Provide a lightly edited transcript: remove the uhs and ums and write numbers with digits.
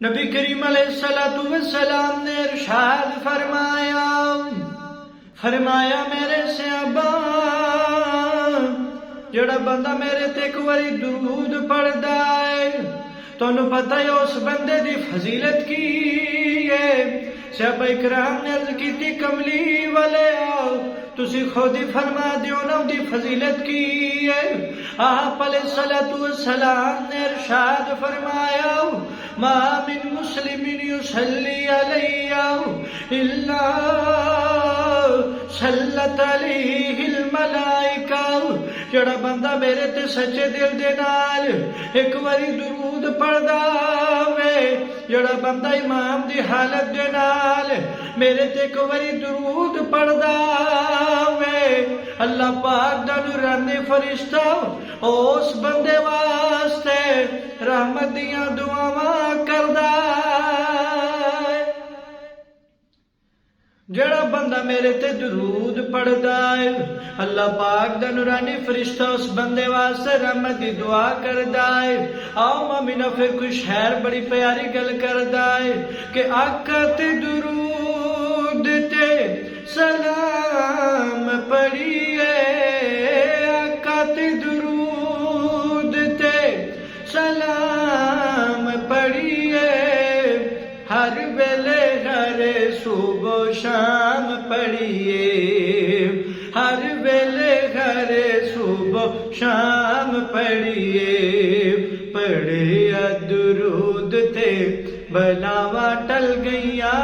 नबी करीम अलैहिस्सलातु वस्सलाम ने इरशाद फरमाया मेरे सहाबा जड़ा बंदा मेरे ते एक बारी दुरूद पढ़दा है तुहानू पता है उस बंदे दी फजीलत की है। सहाबा इकराम ने अर्ज की कमली वाले आओ तुसी खुद ही फरमा दियो ना उदी फजीलत की है। आप अलैहिस्सलातु वस्सलाम ने इरशाद फरमाया मा मिन मुस्लिमिन युसल्ली अलैया इल्ला सल्लत अलैहिल मलाइका जड़ा बंदा मेरे ते सच्चे दिल दे नाल एक बारी दुरूद पढ़दा वे जड़ा बंदा इमाम दी हालत दे नाल मेरे ते एक बारी दुरूद पढ़दा वे अल्लाह पाक दा नूरानी फरिश्ता उस बंदे वास्ते रहमत दियां दुआवां करदा जड़ा बंदा मेरे ते दुरूद पढ़दा है अल्लाह पाक दा नूरानी फरिश्ता उस बंदे वास्ते रहमत दी दुआ करदा है। आओ मामिना फिर कोई शहर बड़ी प्यारी गल करदा है कि आका ते दुरूद ते सलाम पढ़िए आका ते दुरूद ते सलाम पढ़िए हर वेले हर सुबह शाम पढ़िए हर वेले हर सुबह शाम पढ़िए पढ़िया दुरूद ते बलावा टल गईया